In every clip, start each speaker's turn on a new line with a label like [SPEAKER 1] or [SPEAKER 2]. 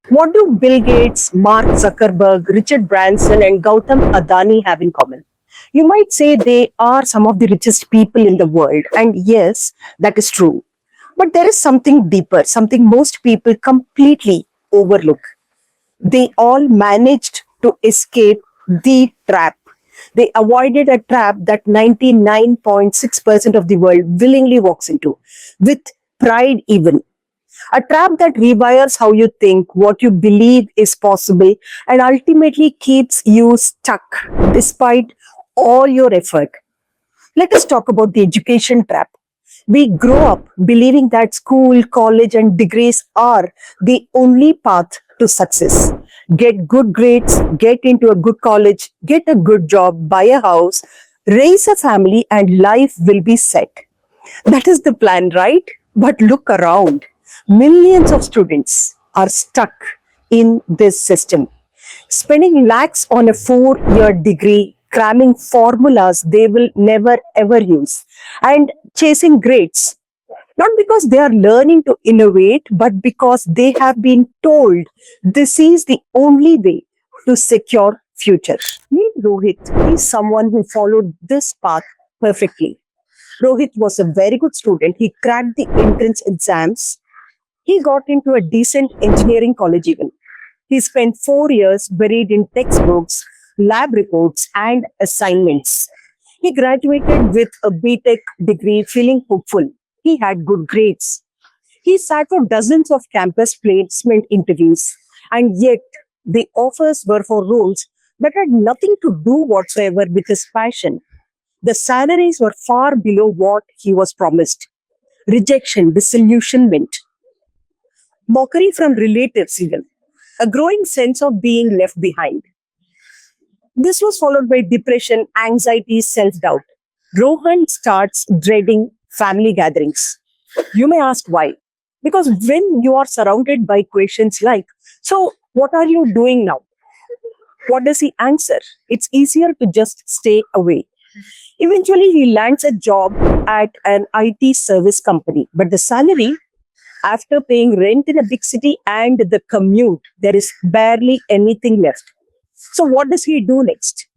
[SPEAKER 1] What do Bill Gates, Mark Zuckerberg, Richard Branson, and Gautam Adani have in common? You might say they are some of the richest people in the world, and yes, that is true. But there is something deeper, something most people completely overlook. They all managed to escape the trap. They avoided a trap that 99.6% of the world willingly walks into, with pride even. A trap that rewires how you think, what you believe is possible, and ultimately keeps you stuck despite all your effort. Let us talk about the education trap. We grow up believing that school, college, and degrees are the only path to success. Get good grades, get into a good college, get a good job, buy a house, raise a family, and life will be set. That is the plan, right? But look around. Millions of students are stuck in this system, spending lakhs on a 4-year degree, cramming formulas they will never ever use, and chasing grades. Not because they are learning to innovate, but because they have been told this is the only way to secure future. Meet Rohit. He is someone who followed this path perfectly. Rohit was a very good student. He cracked the entrance exams. He got into a decent engineering college even. He spent 4 years buried in textbooks, lab reports, and assignments. He graduated with a BTech degree feeling hopeful. He had good grades. He sat for dozens of campus placement interviews, and yet the offers were for roles that had nothing to do whatsoever with his passion. The salaries were far below what he was promised. Rejection, disillusionment, mockery from relatives, even a growing sense of being left behind. This was followed by depression, anxiety, self doubt. Rohan starts dreading family gatherings. You may ask why. Because when you are surrounded by questions like, so what are you doing now? What does he answer? It's easier to just stay away. Eventually, he lands a job at an IT service company, but the salary, after paying rent in a big city and the commute, there is barely anything left. So, what does he do next?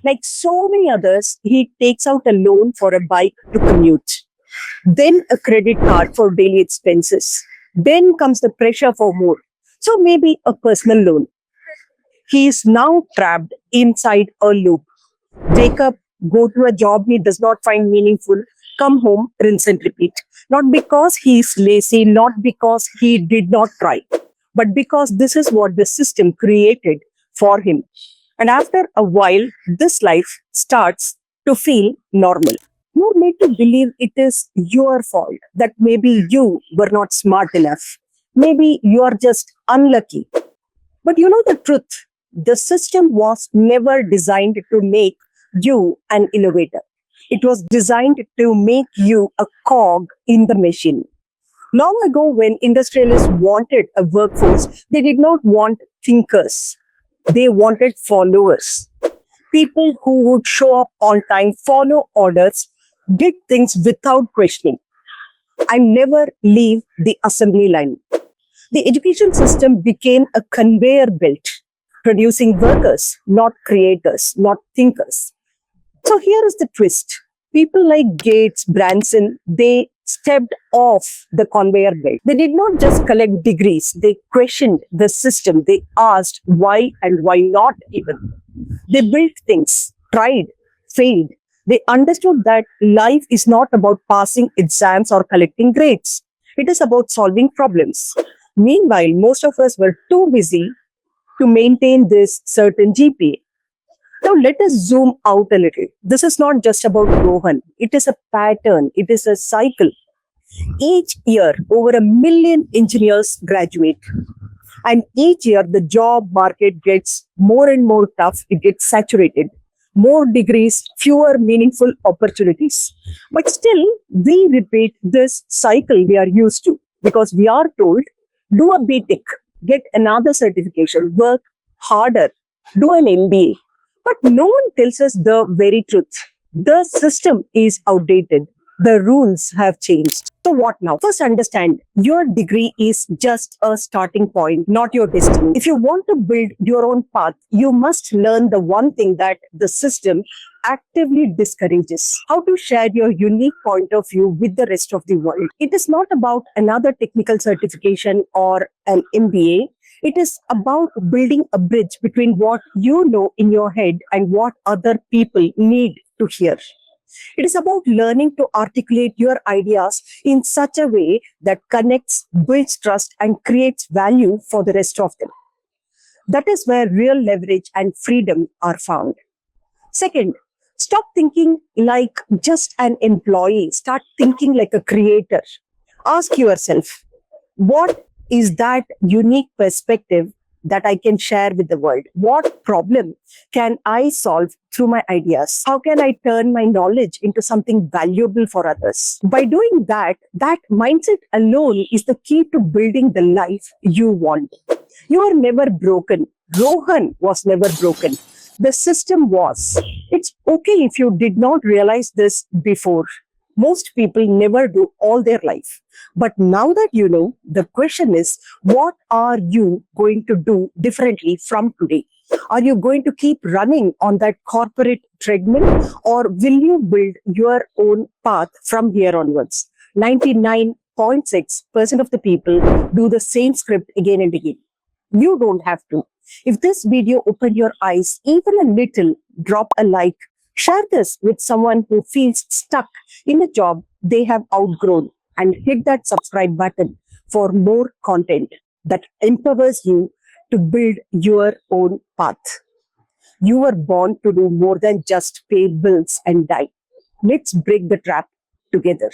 [SPEAKER 1] Like so many others, he takes out a loan for a bike to commute, then a credit card for daily expenses. Then comes the pressure for more. So, maybe a personal loan. He is now trapped inside a loop. Wake up, go to a job he does not find meaningful, come home, rinse and repeat. Not because he is lazy, not because he did not try, but because this is what the system created for him. And after a while, this life starts to feel normal. You need to believe it is your fault, that maybe you were not smart enough. Maybe you are just unlucky. But you know the truth, the system was never designed to make you an innovator. It was designed to make you a cog in the machine. Long ago, when industrialists wanted a workforce, they did not want thinkers, they wanted followers. People who would show up on time, follow orders, did things without questioning, and never leave the assembly line. The education system became a conveyor belt, producing workers, not creators, not thinkers. So here is the twist. People like Gates, Branson, they stepped off the conveyor belt. They did not just collect degrees, they questioned the system. They asked why and why not even. They built things, tried, failed. They understood that life is not about passing exams or collecting grades. It is about solving problems. Meanwhile, most of us were too busy to maintain this certain GPA. Now, let us zoom out a little. This is not just about Rohan. It is a pattern. It is a cycle. Each year, over 1 million engineers graduate. And each year, the job market gets more and more tough. It gets saturated. More degrees, fewer meaningful opportunities. But still, we repeat this cycle we are used to because we are told do a BTech, get another certification, work harder, do an MBA. But no one tells us the very truth. The system is outdated. The rules have changed. So, what now? First, understand your degree is just a starting point, not your destiny. If you want to build your own path, you must learn the one thing that the system actively discourages: how to share your unique point of view with the rest of the world. It is not about another technical certification or an MBA. It is about building a bridge between what you know in your head and what other people need to hear. It is about learning to articulate your ideas in such a way that connects, builds trust, and creates value for the rest of them. That is where real leverage and freedom are found. Second, stop thinking like just an employee, start thinking like a creator. Ask yourself, what is that unique perspective that I can share with the world? What problem can I solve through my ideas? How can I turn my knowledge into something valuable for others? By doing that, that mindset alone is the key to building the life you want. You are never broken. Rohan was never broken. The system was. It's okay if you did not realize this before. Most people never do all their life. But now that you know, the question is, what are you going to do differently from today? Are you going to keep running on that corporate treadmill, or will you build your own path from here onwards? 99.6% of the people do the same script again and again. You don't have to. If this video opened your eyes even a little, drop a like. Share this with someone who feels stuck in a job they have outgrown, and hit that subscribe button for more content that empowers you to build your own path. You were born to do more than just pay bills and die. Let's break the trap together.